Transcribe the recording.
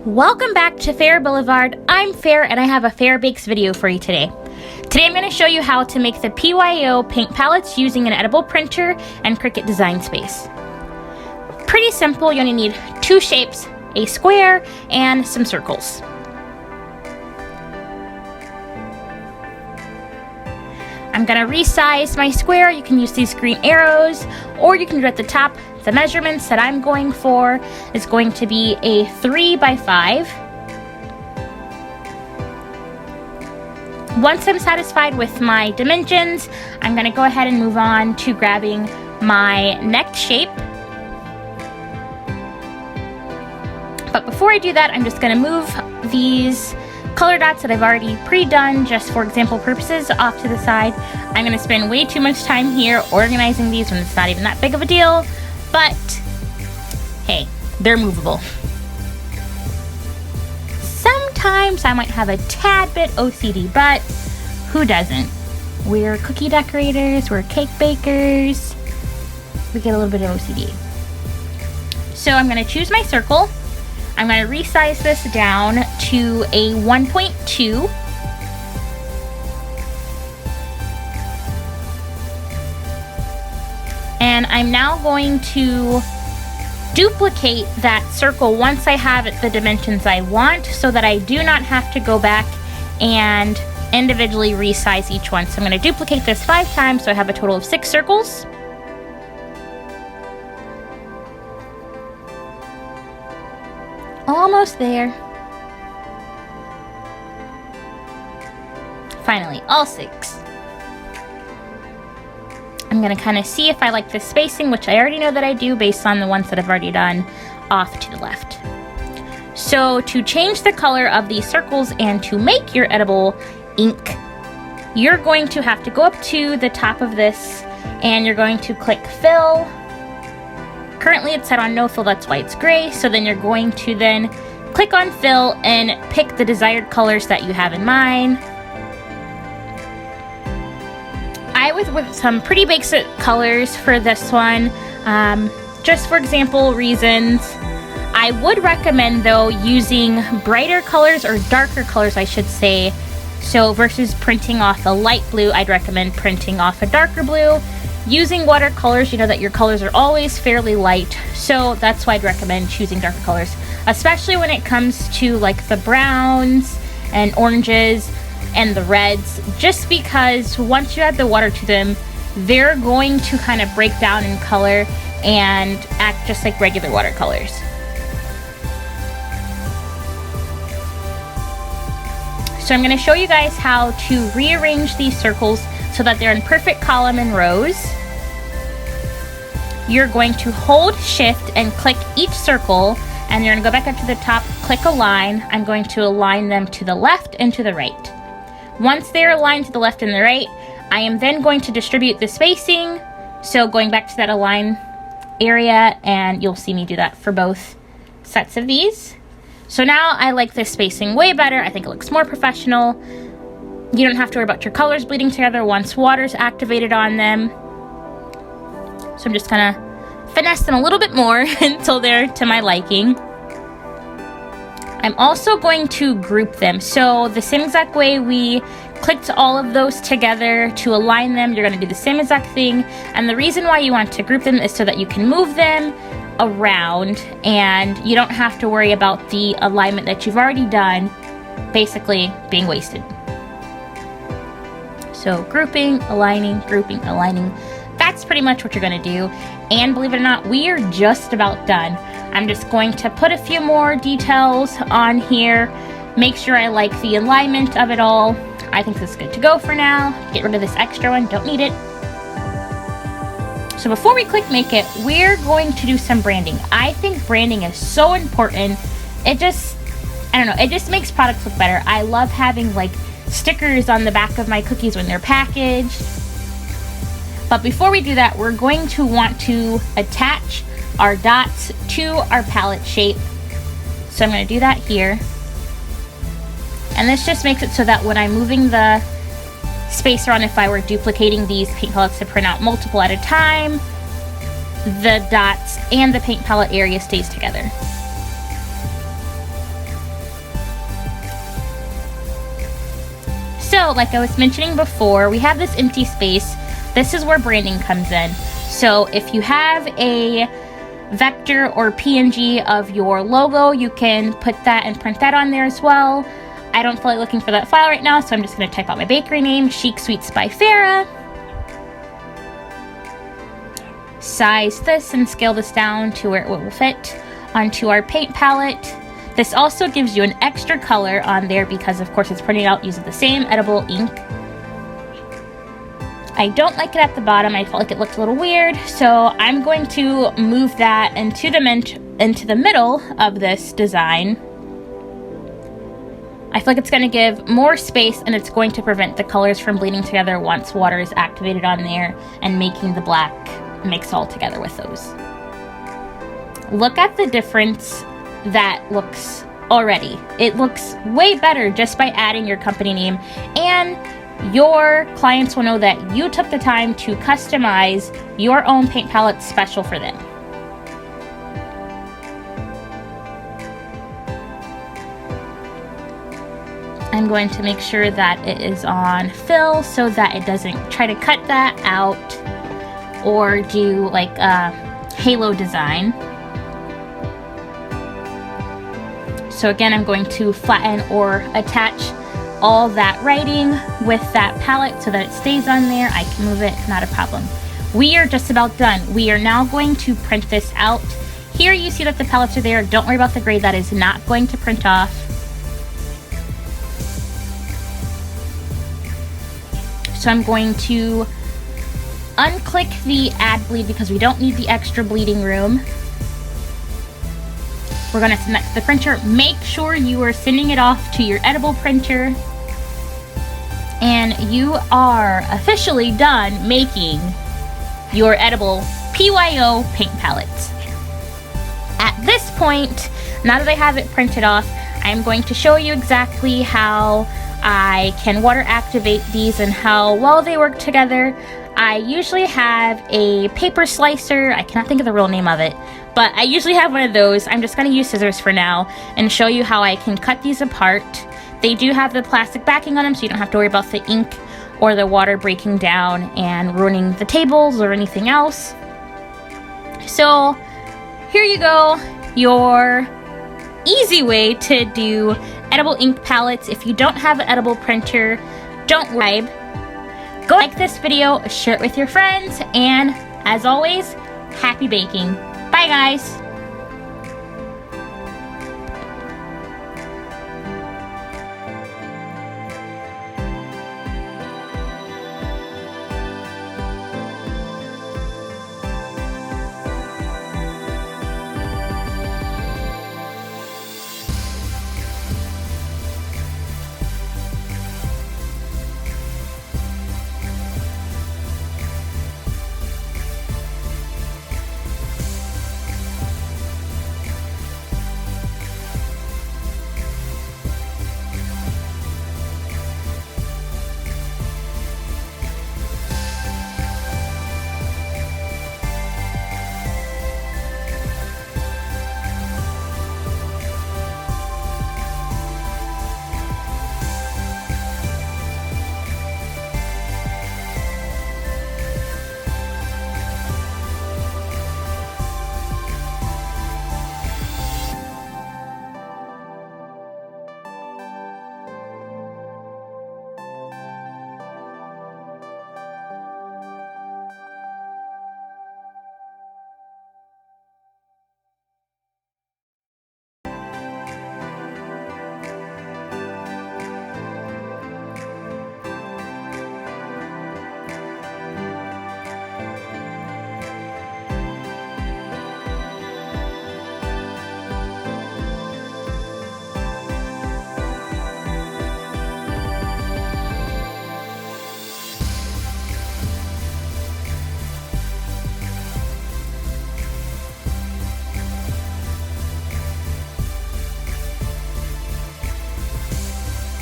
Welcome back to Farrah Boulevard. I'm Farrah and I have a Farrah Bakes video for you today. Today I'm going to show you how to make the PYO paint palettes using an edible printer and Cricut design space. Pretty simple. You only need two shapes, a square and some circles. I'm going to resize my square. You can use these green arrows or you can do it at the top. The measurements that I'm going for is going to be a 3 by 5. Once I'm satisfied with my dimensions, I'm going to go ahead and move on to grabbing my next shape. But before I do that, I'm just going to move these color dots that I've already pre-done just for example purposes off to the side. I'm going to spend way too much time here organizing these when it's not even that big of a deal. But, hey, they're movable. Sometimes I might have a tad bit OCD, but who doesn't? We're cookie decorators, we're cake bakers. We get a little bit of OCD. So I'm going to choose my circle. I'm going to resize this down to a 1.2. And I'm now going to duplicate that circle once I have the dimensions I want so that I do not have to go back and individually resize each one. So I'm going to duplicate this 5 times so I have a total of 6 circles. Almost there. Finally, all 6. I'm going to kind of see if I like the spacing, which I already know that I do based on the ones that I've already done off to the left. So to change the color of these circles and to make your edible ink, you're going to have to go up to the top of this and you're going to click fill. Currently it's set on no fill, that's why it's gray. So then you're going to then click on fill and pick the desired colors that you have in mind. I went with some pretty basic colors for this one, just for example reasons. I would recommend though using brighter colors or darker colors I should say. So versus printing off a light blue, I'd recommend printing off a darker blue. Using watercolors, you know that your colors are always fairly light, so that's why I'd recommend choosing darker colors, especially when it comes to like the browns and oranges and the reds, just because once you add the water to them, they're going to kind of break down in color and act just like regular watercolors. So I'm going to show you guys how to rearrange these circles so that they're in perfect column and rows. You're going to hold shift and click each circle and you're going to go back up to the top, click align. I'm going to align them to the left and to the right. Once they're aligned to the left and the right, I am then going to distribute the spacing. So going back to that align area, and you'll see me do that for both sets of these. So now I like this spacing way better. I think it looks more professional. You don't have to worry about your colors bleeding together once water's activated on them. So I'm just gonna finesse them a little bit more until they're to my liking. I'm also going to group them. So the same exact way we clicked all of those together to align them, you're going to do the same exact thing. And the reason why you want to group them is so that you can move them around and you don't have to worry about the alignment that you've already done basically being wasted. So grouping, aligning, that's pretty much what you're going to do. And believe it or not, we are just about done. I'm just going to put a few more details on here, make sure I like the alignment of it all. I think this is good to go for now. Get rid of this extra one, don't need it. So before we click make it, we're going to do some branding. I think branding is so important. It just makes products look better. I love having like stickers on the back of my cookies when they're packaged. But before we do that, we're going to want to attach our dots to our palette shape. So I'm going to do that here. And this just makes it so that when I'm moving the spacer on, if I were duplicating these paint palettes to print out multiple at a time, the dots and the paint palette area stays together. So, like I was mentioning before, we have this empty space. This is where branding comes in. So if you have a vector or PNG of your logo, you can put that and print that on there as well. I don't feel like looking for that file right now, so I'm just going to type out my bakery name, Chic Sweets by Farrah. Size this and scale this down to where it will fit onto our paint palette. This also gives you an extra color on there because of course it's printed out using the same edible ink. I don't like it at the bottom. I felt like it looked a little weird, so I'm going to move that into the middle of this design. I feel like it's going to give more space and it's going to prevent the colors from bleeding together once water is activated on there and making the black mix all together with those. Look at the difference that looks already. It looks way better just by adding your company name, and your clients will know that you took the time to customize your own paint palette special for them. I'm going to make sure that it is on fill so that it doesn't try to cut that out or do like a halo design. So again, I'm going to flatten or attach all that writing with that palette so that it stays on there. I can move it, not a problem. We are just about done. We are now going to print this out. Here you see that the palettes are there. Don't worry about the gray, that is not going to print off. So I'm going to unclick the add bleed because we don't need the extra bleeding room. We're going to send that to the printer. Make sure you are sending it off to your edible printer. And you are officially done making your edible PYO paint palettes. At this point, now that I have it printed off, I'm going to show you exactly how I can water activate these and how well they work together. I usually have a paper slicer. I cannot think of the real name of it, but I usually have one of those. I'm just going to use scissors for now and show you how I can cut these apart. They do have the plastic backing on them, so you don't have to worry about the ink or the water breaking down and ruining the tables or anything else. So here you go, your easy way to do edible ink palettes. If you don't have an edible printer, don't worry. Go like this video, share it with your friends, and as always, happy baking. Bye guys!